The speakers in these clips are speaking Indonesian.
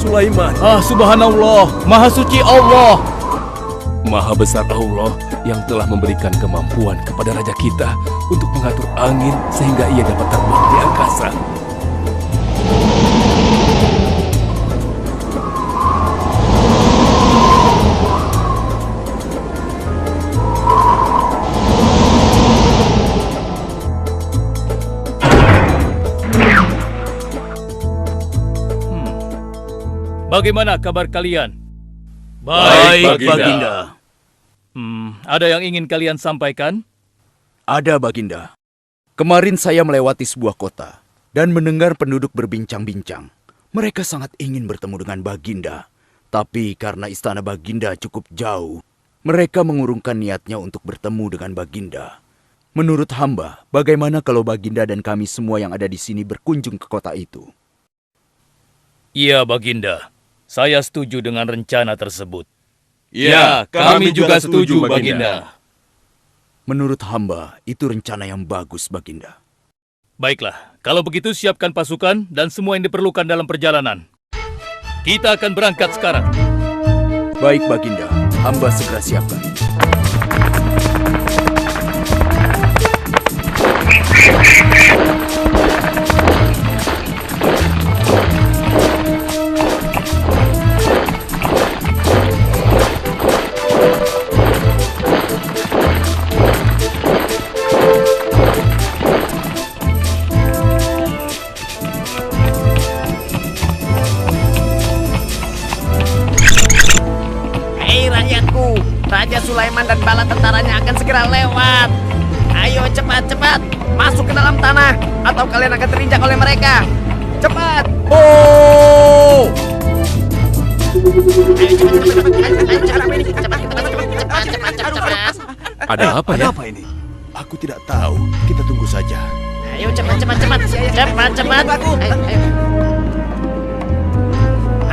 Sulaiman. Subhanallah, Maha Suci Allah. Maha besar Allah yang telah memberikan kemampuan kepada raja kita untuk mengatur angin sehingga ia dapat terbang di angkasa. Bagaimana kabar kalian? Baik, Baginda. Ada yang ingin kalian sampaikan? Ada, Baginda. Kemarin saya melewati sebuah kota dan mendengar penduduk berbincang-bincang. Mereka sangat ingin bertemu dengan Baginda. Tapi karena istana Baginda cukup jauh, mereka mengurungkan niatnya untuk bertemu dengan Baginda. Menurut hamba, bagaimana kalau Baginda dan kami semua yang ada di sini berkunjung ke kota itu? Iya, Baginda. Saya setuju dengan rencana tersebut. Ya, kami juga setuju, Baginda. Menurut hamba, itu rencana yang bagus, Baginda. Baiklah, kalau begitu siapkan pasukan dan semua yang diperlukan dalam perjalanan. Kita akan berangkat sekarang. Baik, Baginda. Hamba segera siapkan. Raja Sulaiman dan bala tentaranya akan segera lewat. Ayo cepat-cepat masuk ke dalam tanah atau kalian akan terinjak oleh mereka. Cepat! Oh! Cepat. Ada apa ya? Apa ini? Aku tidak tahu. Kita tunggu saja. Ayo cepat.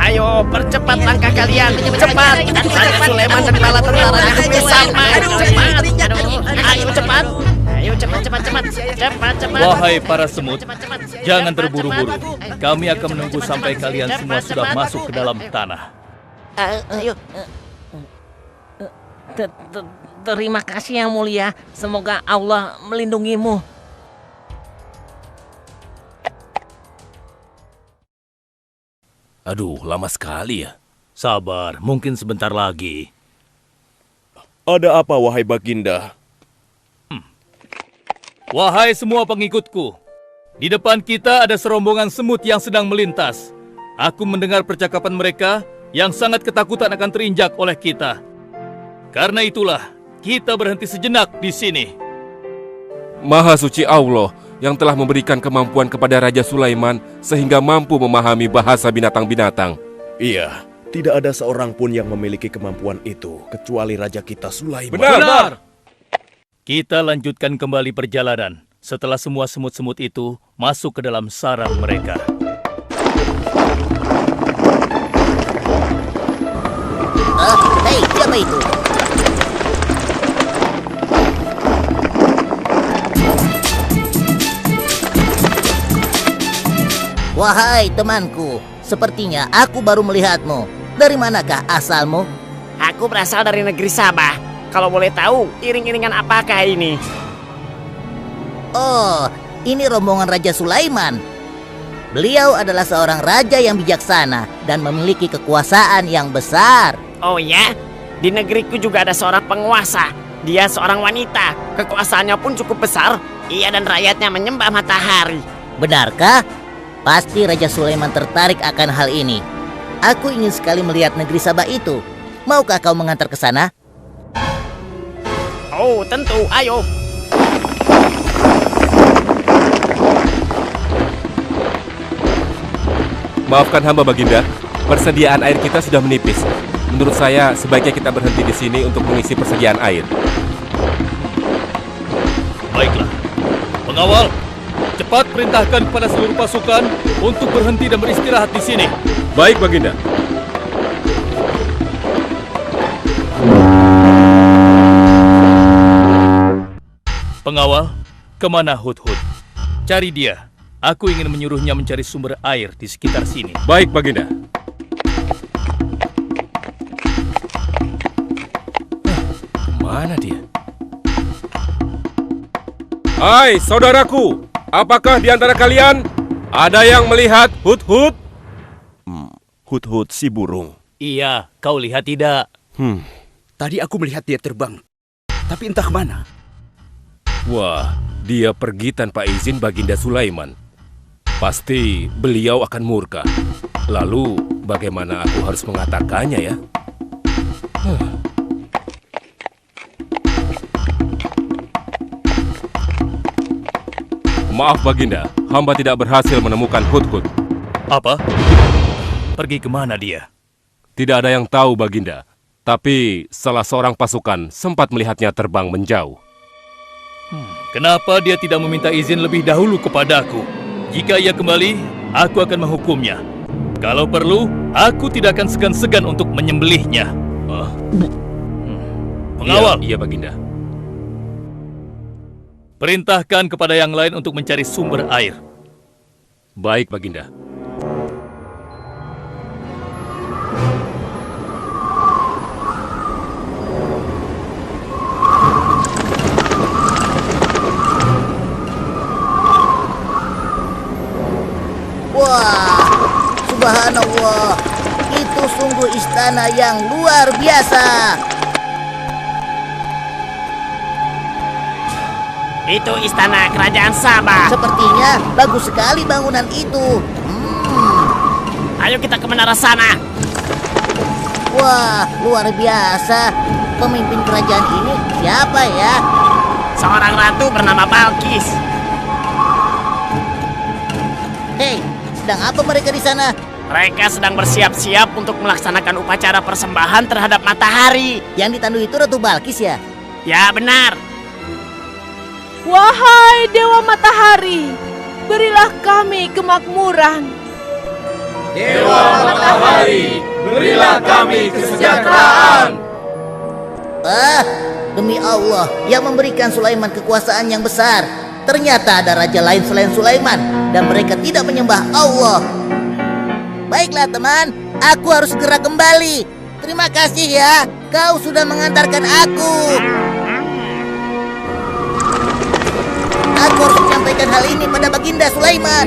Ayo percepat langkah kalian. Cepat. Raja Sulaiman dan bala tentaranya hampir sama. Cepat. Ayo cepat. Wahai para semut, jangan terburu-buru. Kami akan menunggu sampai kalian semua sudah masuk ke dalam tanah. Ayo. Terima kasih yang mulia. Semoga Allah melindungimu. Aduh, lama sekali ya. Sabar, mungkin sebentar lagi. Ada apa, wahai Baginda? Wahai semua pengikutku, di depan kita ada serombongan semut yang sedang melintas. Aku mendengar percakapan mereka yang sangat ketakutan akan terinjak oleh kita. Karena itulah, kita berhenti sejenak di sini. Maha suci Allah yang telah memberikan kemampuan kepada Raja Sulaiman sehingga mampu memahami bahasa binatang-binatang. Iya, tidak ada seorang pun yang memiliki kemampuan itu kecuali Raja kita Sulaiman. Benar. Kita lanjutkan kembali perjalanan setelah semua semut-semut itu masuk ke dalam sarang mereka. Hei, siapa itu? Wahai temanku, sepertinya aku baru melihatmu. Dari manakah asalmu? Aku berasal dari negeri Sabah. Kalau boleh tahu, iring-iringan apakah ini? Oh, ini rombongan Raja Sulaiman. Beliau adalah seorang raja yang bijaksana dan memiliki kekuasaan yang besar. Oh ya? Di negeriku juga ada seorang penguasa. Dia seorang wanita. Kekuasaannya pun cukup besar. Ia dan rakyatnya menyembah matahari. Benarkah? Pasti Raja Sulaiman tertarik akan hal ini. Aku ingin sekali melihat negeri Sabah itu. Maukah kau mengantar ke sana? Oh, tentu. Ayo. Maafkan hamba, Baginda. Persediaan air kita sudah menipis. Menurut saya, sebaiknya kita berhenti di sini untuk mengisi persediaan air. Baiklah. Pengawal, cepat perintahkan kepada seluruh pasukan untuk berhenti dan beristirahat di sini. Baik, Baginda. Pengawal, kemana Hudhud? Cari dia. Aku ingin menyuruhnya mencari sumber air di sekitar sini. Baik, Baginda. Hai saudaraku, apakah di antara kalian ada yang melihat Hut-Hut? Hut-hut si burung. Iya, kau lihat tidak? Tadi aku melihat dia terbang, tapi entah kemana. Wah, dia pergi tanpa izin Baginda Sulaiman. Pasti beliau akan murka. Lalu, bagaimana aku harus mengatakannya ya? Maaf Baginda, hamba tidak berhasil menemukan Hut-Hut. Apa? Pergi kemana dia? Tidak ada yang tahu Baginda, tapi salah seorang pasukan sempat melihatnya terbang menjauh. Kenapa dia tidak meminta izin lebih dahulu kepadaku? Jika ia kembali, aku akan menghukumnya. Kalau perlu, aku tidak akan segan-segan untuk menyembelihnya. Pengawal, Iya Baginda. perintahkan kepada yang lain untuk mencari sumber air. Baik Baginda. Wah, subhanallah. Itu sungguh istana yang luar biasa. Itu istana kerajaan Sabah. Sepertinya bagus sekali bangunan itu. Ayo kita ke menara sana. Wah, luar biasa. Pemimpin kerajaan ini siapa ya? Seorang ratu bernama Balkis. Hei, sedang apa mereka di sana? Mereka sedang bersiap-siap untuk melaksanakan upacara persembahan terhadap matahari. Yang ditandu itu Ratu Balkis ya? Ya benar. Wahai Dewa Matahari, berilah kami kemakmuran. Dewa Matahari, berilah kami kesejahteraan. Demi Allah yang memberikan Sulaiman kekuasaan yang besar. Ternyata ada raja lain selain Sulaiman dan mereka tidak menyembah Allah. Baiklah teman, aku harus segera kembali. Terima kasih ya, kau sudah mengantarkan aku. Aku harus menyampaikan hal ini pada Baginda Sulaiman.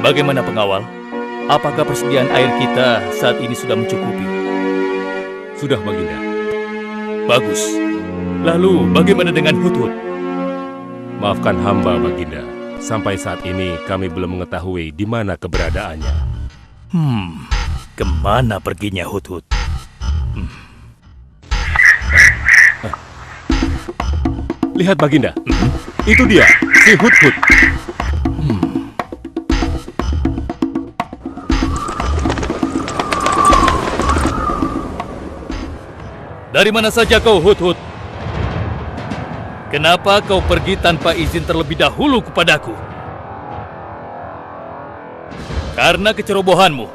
Bagaimana pengawal? Apakah persediaan air kita saat ini sudah mencukupi? Sudah Baginda. Bagus. Lalu bagaimana dengan Hut-Hut? Maafkan hamba Baginda. Sampai saat ini kami belum mengetahui di mana keberadaannya. Kemana perginya Hut-Hut? Lihat Baginda, itu dia, si Hut-Hut. Dari mana saja kau, Hut-Hut? Kenapa kau pergi tanpa izin terlebih dahulu kepadaku? Karena kecerobohanmu,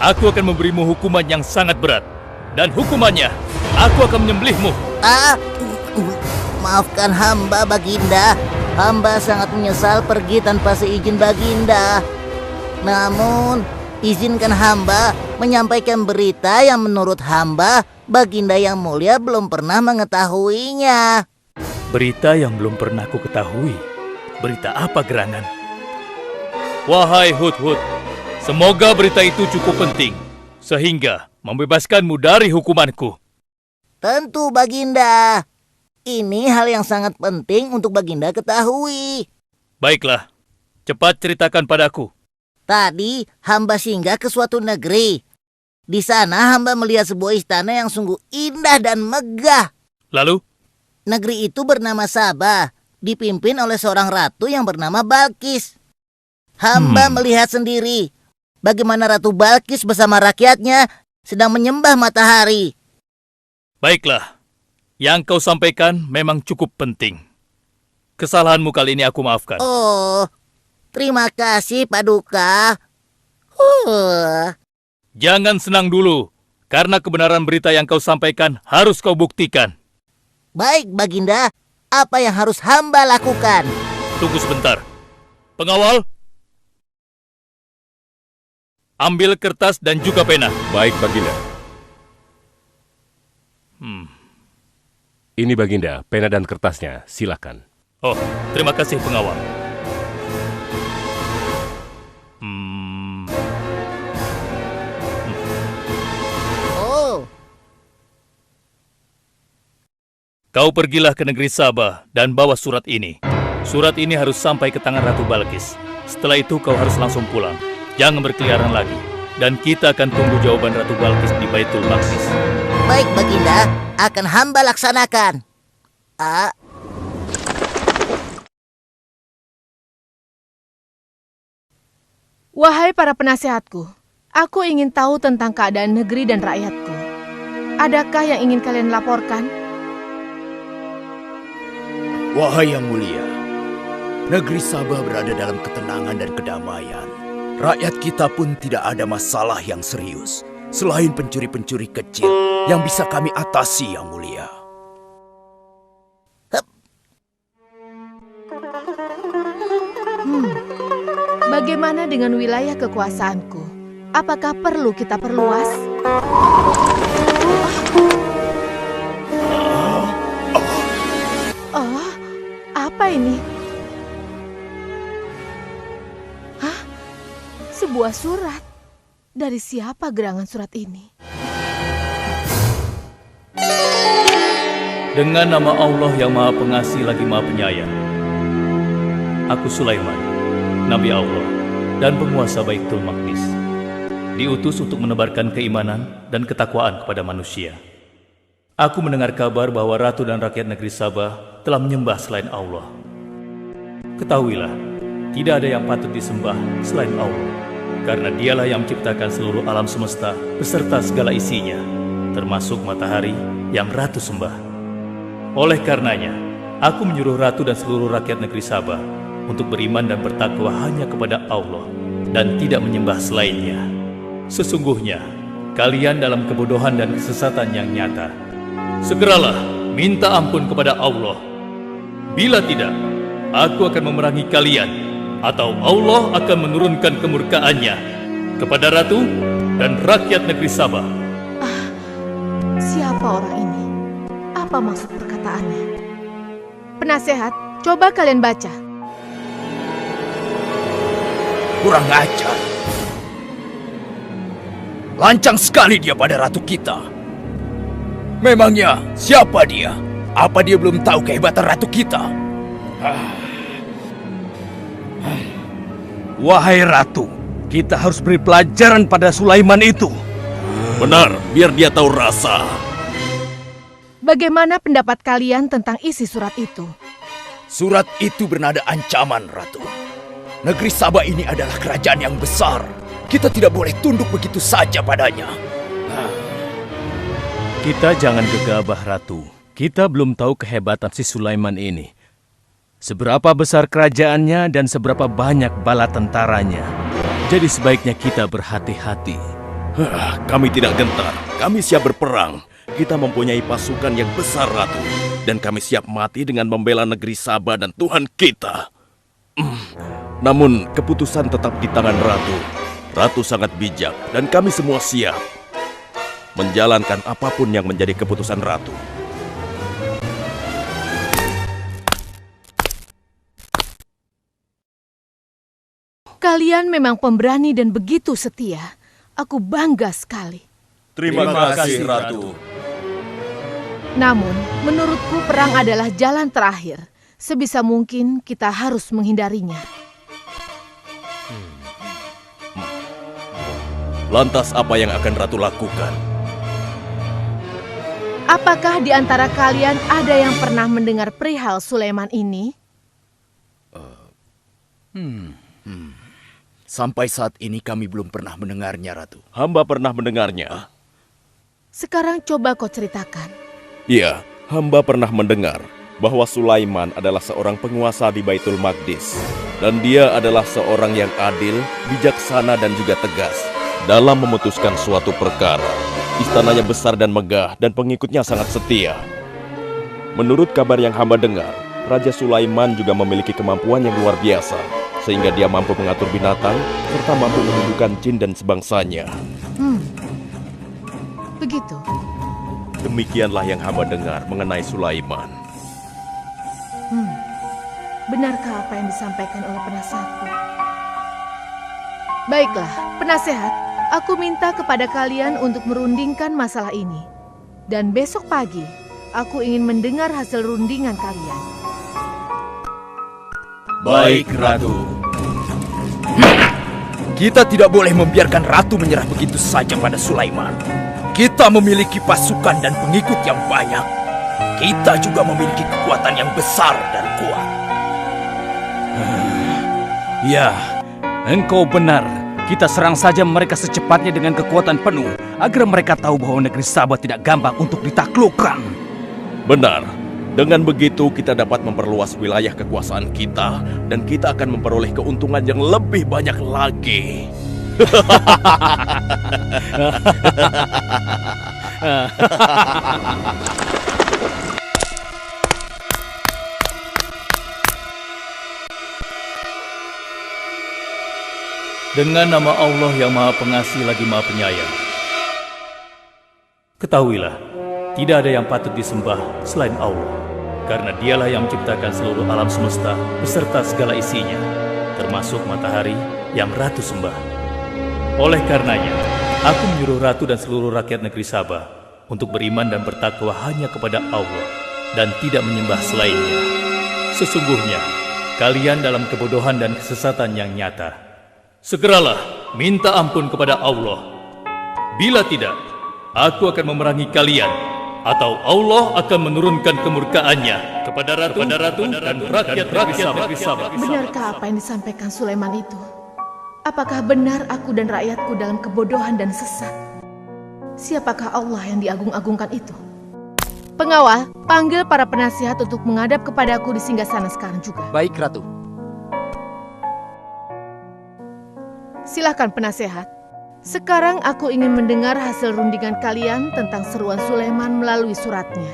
aku akan memberimu hukuman yang sangat berat. Dan hukumannya, aku akan menyembelihmu. Maafkan hamba Baginda. Hamba sangat menyesal pergi tanpa seizin Baginda. Namun, izinkan hamba menyampaikan berita yang menurut hamba Baginda yang mulia belum pernah mengetahuinya. Berita yang belum pernah ku ketahui. Berita apa gerangan? Wahai Hut-Hut, semoga berita itu cukup penting, sehingga membebaskanmu dari hukumanku. Tentu Baginda. Ini hal yang sangat penting untuk Baginda ketahui. Baiklah, cepat ceritakan padaku. Tadi hamba singgah ke suatu negeri. Di sana hamba melihat sebuah istana yang sungguh indah dan megah. Lalu? Negeri itu bernama Sabah, dipimpin oleh seorang ratu yang bernama Balkis. Hamba melihat sendiri bagaimana Ratu Balkis bersama rakyatnya sedang menyembah matahari. Baiklah, yang kau sampaikan memang cukup penting. Kesalahanmu kali ini aku maafkan. Oh, terima kasih Paduka. Jangan senang dulu, karena kebenaran berita yang kau sampaikan harus kau buktikan. Baik Baginda, apa yang harus hamba lakukan? Tunggu sebentar. Pengawal, ambil kertas dan juga pena. Baik Baginda. Ini Baginda, pena dan kertasnya, silakan. Oh, terima kasih pengawal. Oh, Kau pergilah ke negeri Sabah dan bawa surat ini. Surat ini harus sampai ke tangan Ratu Balkis. Setelah itu kau harus langsung pulang. Jangan berkeliaran lagi. Dan kita akan tunggu jawaban Ratu Balkis di Baitul Maqdis. baik Baginda, akan hamba laksanakan. Wahai para penasehatku, aku ingin tahu tentang keadaan negeri dan rakyatku. Adakah yang ingin kalian laporkan? Wahai yang mulia, negeri Sabah berada dalam ketenangan dan kedamaian. Rakyat kita pun tidak ada masalah yang serius, selain pencuri-pencuri kecil yang bisa kami atasi, yang mulia. Bagaimana dengan wilayah kekuasaanku? Apakah perlu kita perluas? Oh, apa ini? Hah? Sebuah surat. Dari siapa gerangan surat ini? Dengan nama Allah yang Maha Pengasih lagi Maha Penyayang. Aku Sulaiman, Nabi Allah dan penguasa Baitul Maqdis. Diutus untuk menebarkan keimanan dan ketakwaan kepada manusia. Aku mendengar kabar bahwa ratu dan rakyat negeri Sabah telah menyembah selain Allah. Ketahuilah, tidak ada yang patut disembah selain Allah, karena dialah yang menciptakan seluruh alam semesta beserta segala isinya, termasuk matahari yang ratu sembah. Oleh karenanya, aku menyuruh ratu dan seluruh rakyat negeri Sabah untuk beriman dan bertakwa hanya kepada Allah dan tidak menyembah selainnya. Sesungguhnya, kalian dalam kebodohan dan kesesatan yang nyata. Segeralah minta ampun kepada Allah. Bila tidak, aku akan memerangi kalian, atau Allah akan menurunkan kemurkaannya kepada ratu dan rakyat negeri Sabah. Siapa orang ini? Apa maksud perkataannya? Penasehat, coba kalian baca. Kurang ajar. Lancang sekali dia pada ratu kita. Memangnya siapa dia? Apa dia belum tahu kehebatan ratu kita? Wahai ratu, kita harus beri pelajaran pada Sulaiman itu. Benar, biar dia tahu rasa. Bagaimana pendapat kalian tentang isi surat itu? Surat itu bernada ancaman, Ratu. Negeri Sabah ini adalah kerajaan yang besar. Kita tidak boleh tunduk begitu saja padanya. Kita jangan gegabah, Ratu. Kita belum tahu kehebatan si Sulaiman ini. Seberapa besar kerajaannya dan seberapa banyak bala tentaranya. Jadi sebaiknya kita berhati-hati. Kami tidak gentar, kami siap berperang. Kita mempunyai pasukan yang besar, Ratu. Dan kami siap mati dengan membela negeri Sabah dan Tuhan kita. Namun, keputusan tetap di tangan Ratu. Ratu sangat bijak, dan kami semua siap menjalankan apapun yang menjadi keputusan Ratu. Kalian memang pemberani dan begitu setia. Aku bangga sekali. Terima kasih, Ratu. Namun, menurutku perang adalah jalan terakhir. Sebisa mungkin kita harus menghindarinya. Lantas apa yang akan Ratu lakukan? Apakah di antara kalian ada yang pernah mendengar perihal Sulaiman ini? Sampai saat ini kami belum pernah mendengarnya, Ratu. Hamba pernah mendengarnya. Sekarang coba kau ceritakan. Iya, hamba pernah mendengar bahwa Sulaiman adalah seorang penguasa di Baitul Maqdis. Dan dia adalah seorang yang adil, bijaksana dan juga tegas dalam memutuskan suatu perkara. Istananya besar dan megah dan pengikutnya sangat setia. Menurut kabar yang hamba dengar, Raja Sulaiman juga memiliki kemampuan yang luar biasa, sehingga dia mampu mengatur binatang serta mampu menundukkan jin dan sebangsanya. Begitu. Demikianlah yang hamba dengar mengenai Sulaiman. Benarkah apa yang disampaikan oleh penasehatku? Baiklah, penasehat, aku minta kepada kalian untuk merundingkan masalah ini. Dan besok pagi, aku ingin mendengar hasil rundingan kalian. Baik, Ratu. Kita tidak boleh membiarkan Ratu menyerah begitu saja pada Sulaiman. Kita memiliki pasukan dan pengikut yang banyak. Kita juga memiliki kekuatan yang besar dan kuat. Ya, engkau benar. Kita serang saja mereka secepatnya dengan kekuatan penuh, agar mereka tahu bahwa negeri Sabah tidak gampang untuk ditaklukkan. Benar. Dengan begitu kita dapat memperluas wilayah kekuasaan kita dan kita akan memperoleh keuntungan yang lebih banyak lagi. Dengan nama Allah yang Maha Pengasih lagi Maha Penyayang. Ketahuilah, tidak ada yang patut disembah selain Allah, karena Dialah yang menciptakan seluruh alam semesta beserta segala isinya, termasuk matahari yang Ratu sembah. Oleh karenanya, aku menyuruh Ratu dan seluruh rakyat negeri Sabah untuk beriman dan bertakwa hanya kepada Allah dan tidak menyembah selainnya. Sesungguhnya, kalian dalam kebodohan dan kesesatan yang nyata. Segeralah minta ampun kepada Allah. Bila tidak, aku akan memerangi kalian, atau Allah akan menurunkan kemurkaannya kepada Ratu dan rakyat negeri Sabah. Benarkah apa yang disampaikan Sulaiman itu? Apakah benar aku dan rakyatku dalam kebodohan dan sesat? Siapakah Allah yang diagung-agungkan itu? Pengawal, panggil para penasihat untuk menghadap kepadaku di singgasana sekarang juga. Baik, Ratu. Silahkan penasehat. Sekarang aku ingin mendengar hasil rundingan kalian tentang seruan Sulaiman melalui suratnya.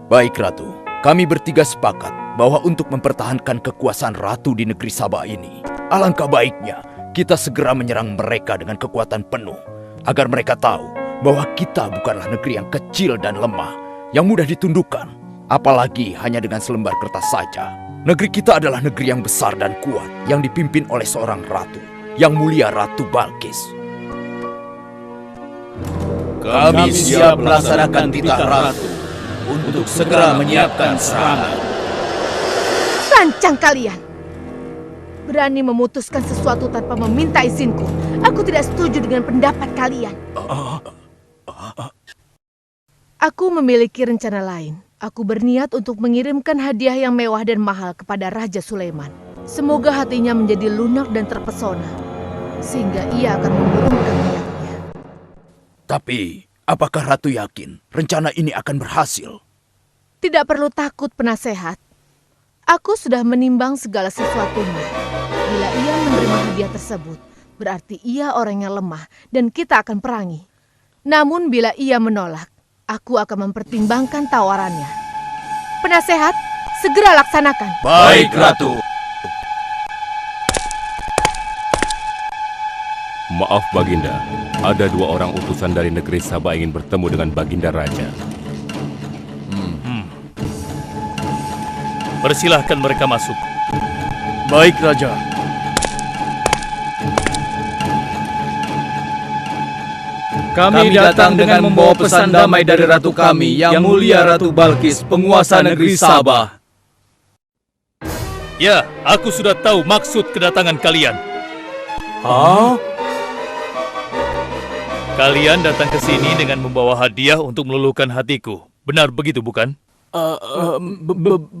Baik, Ratu. Kami bertiga sepakat bahwa untuk mempertahankan kekuasaan Ratu di negeri Sabah ini, alangkah baiknya kita segera menyerang mereka dengan kekuatan penuh, agar mereka tahu bahwa kita bukanlah negeri yang kecil dan lemah, yang mudah ditundukkan, apalagi hanya dengan selembar kertas saja. Negeri kita adalah negeri yang besar dan kuat, yang dipimpin oleh seorang ratu, yang mulia Ratu Balkis. Kami siap melaksanakan titah Ratu untuk segera menyiapkan serangan. Lancang kalian! Berani memutuskan sesuatu tanpa meminta izinku. Aku tidak setuju dengan pendapat kalian. Aku memiliki rencana lain. Aku berniat untuk mengirimkan hadiah yang mewah dan mahal kepada Raja Sulaiman. Semoga hatinya menjadi lunak dan terpesona, sehingga ia akan mengurungkan niatnya. Tapi, apakah Ratu yakin rencana ini akan berhasil? Tidak perlu takut, penasehat. Aku sudah menimbang segala sesuatunya. Bila ia menerima hadiah tersebut, berarti ia orang yang lemah dan kita akan perangi. Namun bila ia menolak, aku akan mempertimbangkan tawarannya. Penasehat, segera laksanakan. Baik, Ratu. Maaf Baginda, ada 2 orang utusan dari negeri Sabah ingin bertemu dengan Baginda Raja. Persilahkan mereka masuk. Baik, Raja. Kami datang dengan membawa pesan damai dari Ratu kami, yang mulia Ratu Balkis, penguasa negeri Sabah. Ya, aku sudah tahu maksud kedatangan kalian. Hah? Kalian datang ke sini dengan membawa hadiah untuk meluluhkan hatiku. Benar begitu, bukan?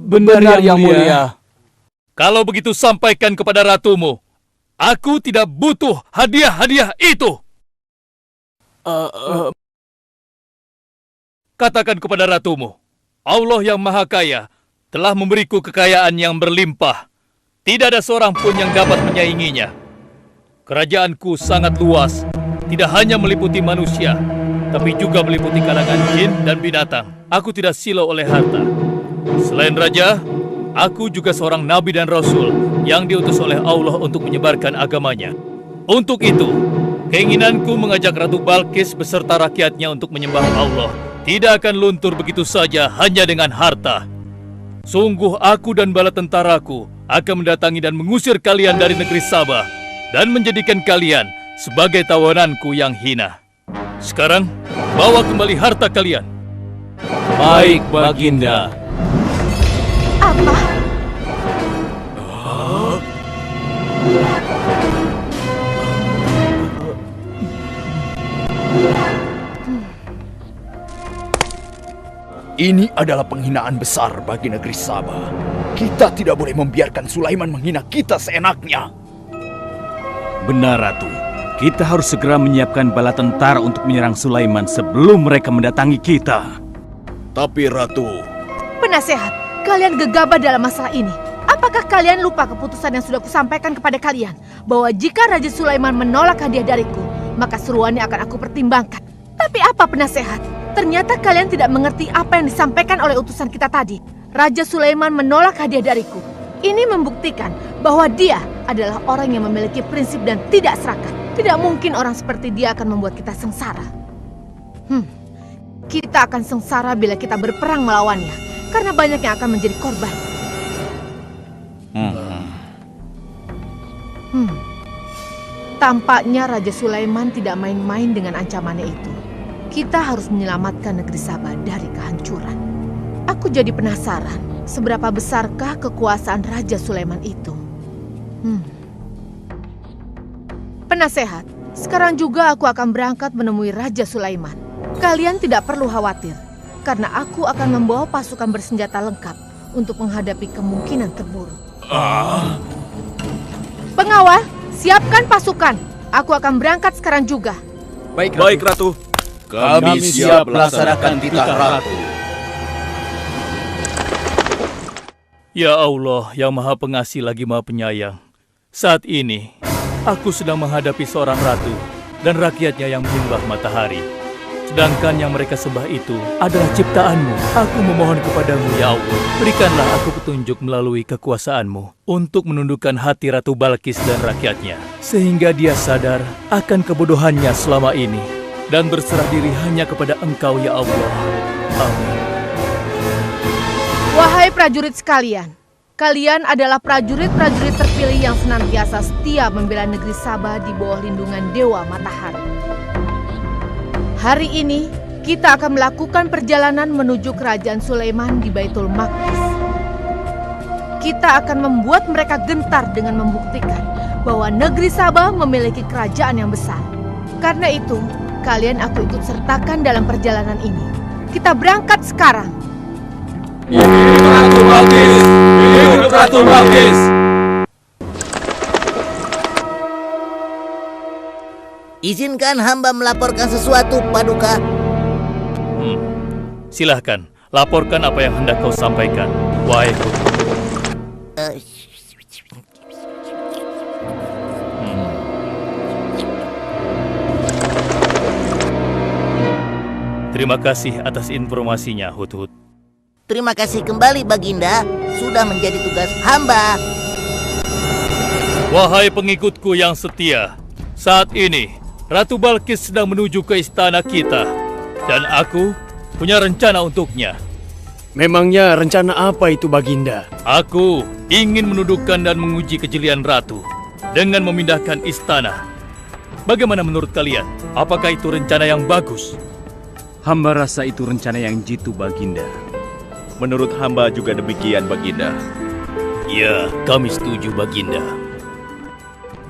Benar, Yang Mulia. Kalau begitu sampaikan kepada ratumu. Aku tidak butuh hadiah-hadiah itu. Katakan kepada ratumu, Allah yang Maha Kaya telah memberiku kekayaan yang berlimpah. Tidak ada seorang pun yang dapat menyainginya. Kerajaanku sangat luas, tidak hanya meliputi manusia, tapi juga meliputi kalangan jin dan binatang. Aku tidak silau oleh harta. Selain raja, aku juga seorang nabi dan rasul yang diutus oleh Allah untuk menyebarkan agamanya. Untuk itu, keinginanku mengajak Ratu Balkis beserta rakyatnya untuk menyembah Allah, tidak akan luntur begitu saja hanya dengan harta. Sungguh aku dan bala tentaraku akan mendatangi dan mengusir kalian dari negeri Sabah dan menjadikan kalian sebagai tawananku yang hina. Sekarang, bawa kembali harta kalian. Baik, Baginda. Apa? Ini adalah penghinaan besar bagi negeri Sabah. Kita tidak boleh membiarkan Sulaiman menghina kita seenaknya. Benar, Ratu. Kita harus segera menyiapkan bala tentara untuk menyerang Sulaiman sebelum mereka mendatangi kita. Tapi Ratu, Penasehat, kalian gegabah dalam masalah ini. Apakah kalian lupa keputusan yang sudah kusampaikan kepada kalian? Bahwa jika Raja Sulaiman menolak hadiah dariku, maka seruannya akan aku pertimbangkan. Tapi apa penasehat? Ternyata kalian tidak mengerti apa yang disampaikan oleh utusan kita tadi. Raja Sulaiman menolak hadiah dariku. Ini membuktikan bahwa dia adalah orang yang memiliki prinsip dan tidak serakah. Tidak mungkin orang seperti dia akan membuat kita sengsara. Kita akan sengsara bila kita berperang melawannya, karena banyak yang akan menjadi korban. Tampaknya Raja Sulaiman tidak main-main dengan ancamannya itu. Kita harus menyelamatkan negeri Sabah dari kehancuran. Aku jadi penasaran, seberapa besarkah kekuasaan Raja Sulaiman itu? Penasehat, sekarang juga aku akan berangkat menemui Raja Sulaiman. Kalian tidak perlu khawatir, karena aku akan membawa pasukan bersenjata lengkap untuk menghadapi kemungkinan terburuk. Pengawal, siapkan pasukan. Aku akan berangkat sekarang juga. Baik, Ratu. kami siap melaksanakan titah Ratu. Ya Allah, yang Maha Pengasih lagi Maha Penyayang. Saat ini, aku sedang menghadapi seorang ratu dan rakyatnya yang menyembah matahari. Sedangkan yang mereka sembah itu adalah ciptaanmu. Aku memohon kepadamu, ya Allah, berikanlah aku petunjuk melalui kekuasaanmu untuk menundukkan hati Ratu Balkis dan rakyatnya, sehingga dia sadar akan kebodohannya selama ini dan berserah diri hanya kepada Engkau, ya Allah. Amin. Wahai prajurit sekalian, kalian adalah prajurit-prajurit terpilih yang senantiasa setia membela negeri Sabah di bawah lindungan Dewa Matahari. Hari ini, kita akan melakukan perjalanan menuju kerajaan Sulaiman di Baitul Maqdis. Kita akan membuat mereka gentar dengan membuktikan bahwa negeri Sabah memiliki kerajaan yang besar. Karena itu, kalian aku ikut sertakan dalam perjalanan ini. Kita berangkat sekarang. Ratu Balkis! Hidup Ratu Balkis! Izinkan hamba melaporkan sesuatu, Paduka. Silahkan, laporkan apa yang hendak kau sampaikan, wahai Putu. Terima kasih atas informasinya, Hut-Hut. Terima kasih kembali, Baginda. Sudah menjadi tugas hamba. Wahai pengikutku yang setia, saat ini Ratu Balkis sedang menuju ke istana kita, dan aku punya rencana untuknya. Memangnya rencana apa itu, Baginda? Aku ingin menundukkan dan menguji kejelian Ratu dengan memindahkan istana. Bagaimana menurut kalian? Apakah itu rencana yang bagus? Hamba rasa itu rencana yang jitu, Baginda. Menurut hamba juga demikian, Baginda. Ya, kami setuju, Baginda.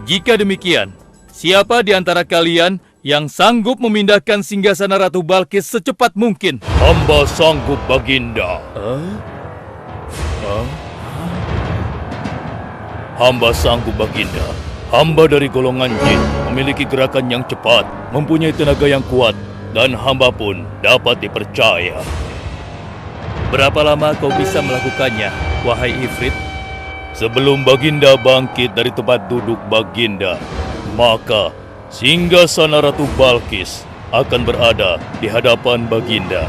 Jika demikian, siapa di antara kalian yang sanggup memindahkan singgasana Ratu Balkis secepat mungkin? Hamba sanggup, Baginda. Hamba sanggup, Baginda. Hamba dari golongan jin, memiliki gerakan yang cepat, mempunyai tenaga yang kuat, dan hamba pun dapat dipercaya. Berapa lama kau bisa melakukannya, wahai Ifrit? Sebelum Baginda bangkit dari tempat duduk Baginda, maka singgasana Ratu Balkis akan berada di hadapan Baginda.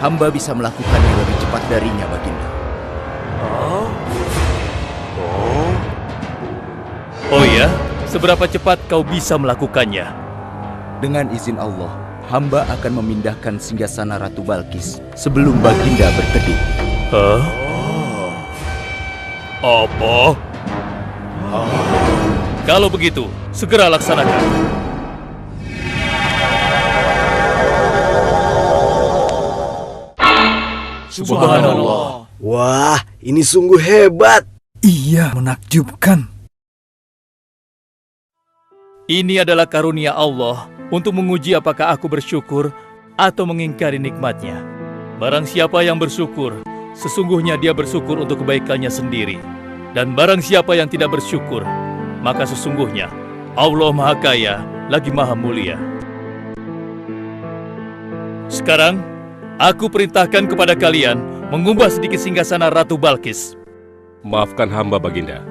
Hamba bisa melakukannya lebih cepat darinya, Baginda. Oh ya? Seberapa cepat kau bisa melakukannya? Dengan izin Allah, hamba akan memindahkan singgasana Ratu Balkis sebelum Baginda berteduh. Hah? Apa? Kalau begitu, segera laksanakan. Subhanallah. Wah, ini sungguh hebat. Iya, menakjubkan. Ini adalah karunia Allah untuk menguji apakah aku bersyukur atau mengingkari nikmatnya. Barang siapa yang bersyukur, sesungguhnya dia bersyukur untuk kebaikannya sendiri. Dan barang siapa yang tidak bersyukur, maka sesungguhnya Allah Maha Kaya lagi Maha Mulia. Sekarang, aku perintahkan kepada kalian mengubah sedikit singgasana Ratu Balkis. Maafkan hamba, Baginda.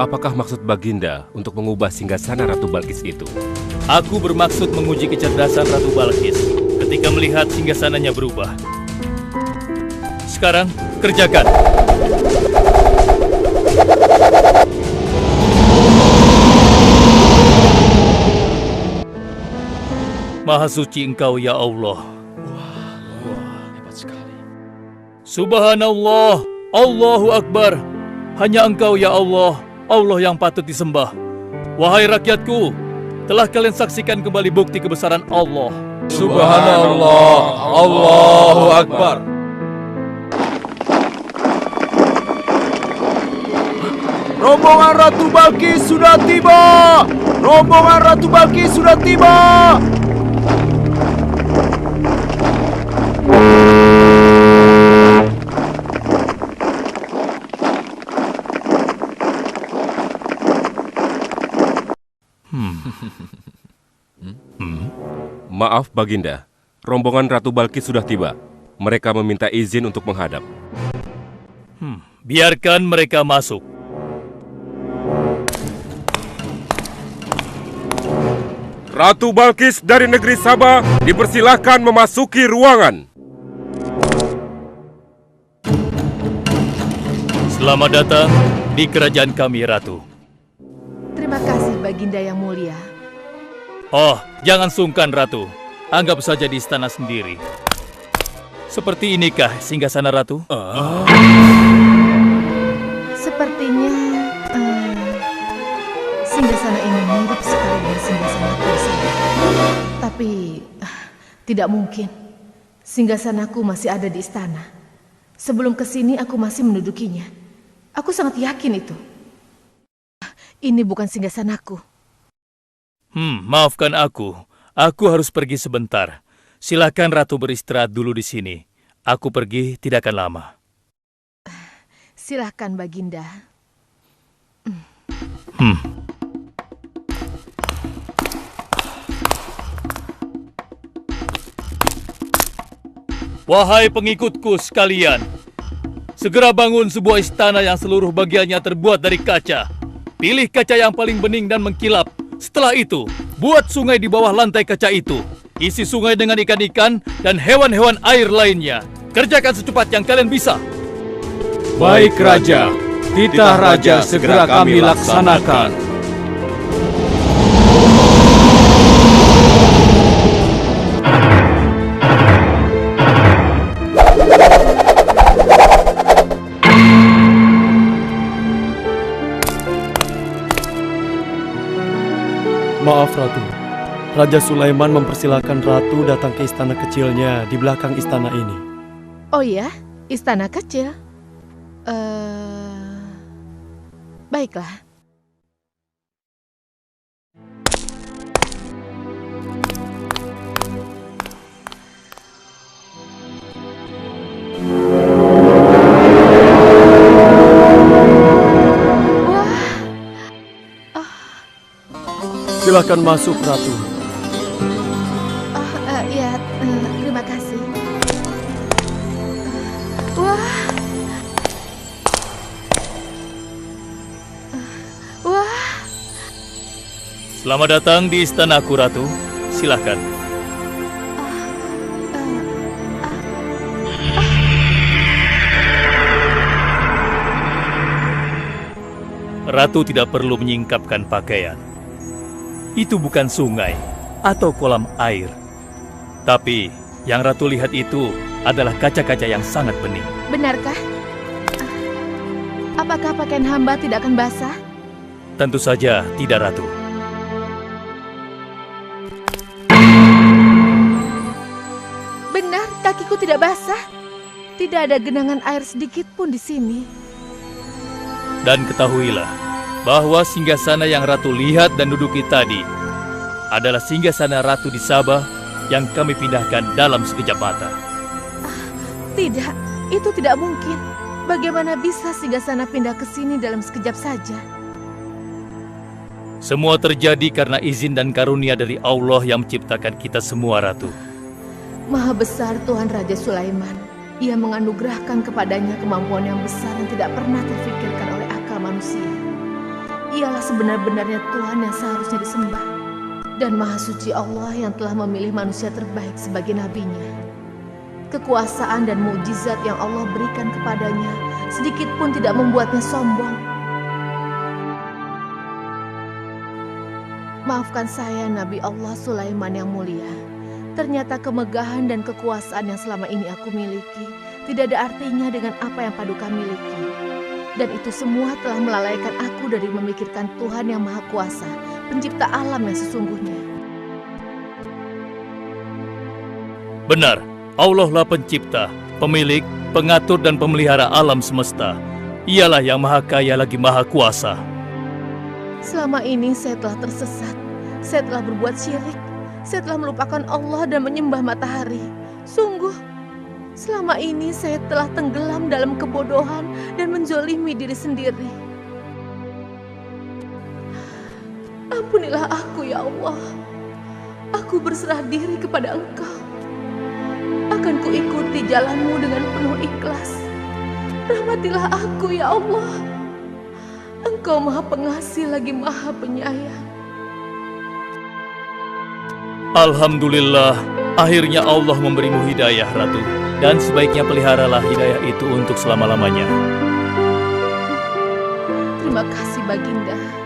Apakah maksud Baginda untuk mengubah singgasana Ratu Balkis itu? Aku bermaksud menguji kecerdasan Ratu Balkis ketika melihat singgasananya berubah. Sekarang, kerjakan. Maha suci Engkau, ya Allah. Hebat sekali. Subhanallah, Allahu Akbar. Hanya Engkau, ya Allah, Allah yang patut disembah. Wahai rakyatku, telah kalian saksikan kembali bukti kebesaran Allah. Subhanallah, Allahu Akbar. Rombongan Ratu Balkis sudah tiba! Rombongan Ratu Balkis sudah tiba! Maaf, Baginda. Rombongan Ratu Balkis sudah tiba. Mereka meminta izin untuk menghadap. Biarkan mereka masuk. Ratu Balkis dari negeri Sabah dipersilahkan memasuki ruangan. Selamat datang di kerajaan kami, Ratu. Terima kasih, Baginda yang mulia. Oh, jangan sungkan, Ratu. Anggap saja di istana sendiri. Seperti inikah singgasana Ratu? Sepertinya singgasana ini mirip sekali dengan singgasanaku. Tapi tidak mungkin. Singgasanaku masih ada di istana. Sebelum kesini aku masih mendudukinya. Aku sangat yakin itu. Ini bukan singgasanaku. Maafkan aku. Aku harus pergi sebentar. Silakan Ratu beristirahat dulu di sini. Aku pergi tidak akan lama. Silakan, Baginda. Wahai pengikutku sekalian, segera bangun sebuah istana yang seluruh bagiannya terbuat dari kaca. Pilih kaca yang paling bening dan mengkilap. Setelah itu, buat sungai di bawah lantai kaca itu. Isi sungai dengan ikan-ikan dan hewan-hewan air lainnya. Kerjakan secepat yang kalian bisa. Baik, Raja. Titah Raja segera kami laksanakan. Maaf, Ratu. Raja Sulaiman mempersilahkan Ratu datang ke istana kecilnya di belakang istana ini. Oh ya, istana kecil. Baiklah. Silakan masuk, Ratu. Ya, terima kasih. Wah. Selamat datang di istanaku, Ratu. Silakan. Ratu tidak perlu menyingkapkan pakaian. Itu bukan sungai, atau kolam air. Tapi yang Ratu lihat itu adalah kaca-kaca yang sangat bening. Benarkah? Apakah pakaian hamba tidak akan basah? Tentu saja tidak, Ratu. Benar, kakiku tidak basah. Tidak ada genangan air sedikit pun di sini. Dan ketahuilah bahwa singgasana yang Ratu lihat dan duduki tadi adalah singgasana Ratu di Sabah yang kami pindahkan dalam sekejap mata. Tidak, itu tidak mungkin. Bagaimana bisa singgasana pindah ke sini dalam sekejap saja? Semua terjadi karena izin dan karunia dari Allah yang menciptakan kita semua, Ratu. Maha besar Tuhan Raja Sulaiman. Ia menganugerahkan kepadanya kemampuan yang besar yang tidak pernah terfikirkan oleh akal manusia. Ialah sebenar-benarnya Tuhan yang seharusnya disembah. Dan Maha Suci Allah yang telah memilih manusia terbaik sebagai nabinya. Kekuasaan dan mukjizat yang Allah berikan kepadanya sedikit pun tidak membuatnya sombong. Maafkan saya, Nabi Allah Sulaiman yang mulia. Ternyata kemegahan dan kekuasaan yang selama ini aku miliki tidak ada artinya dengan apa yang Paduka miliki. Dan itu semua telah melalaikan aku dari memikirkan Tuhan yang Maha Kuasa, pencipta alam yang sesungguhnya. Benar, Allah lah pencipta, pemilik, pengatur dan pemelihara alam semesta. Ialah yang Maha Kaya lagi Maha Kuasa. Selama ini saya telah tersesat. Saya telah berbuat syirik. Saya telah melupakan Allah dan menyembah matahari. Sungguh, selama ini saya telah tenggelam dalam kebodohan dan menzolimi diri sendiri. Ampunilah aku, ya Allah. Aku berserah diri kepada Engkau. Akan kuikuti jalanmu dengan penuh ikhlas. Rahmatilah aku, ya Allah. Engkau Maha Pengasih lagi Maha Penyayang. Alhamdulillah, akhirnya Allah memberimu hidayah, Ratu. Dan sebaiknya peliharalah hidayah itu untuk selama-lamanya. Terima kasih, Baginda.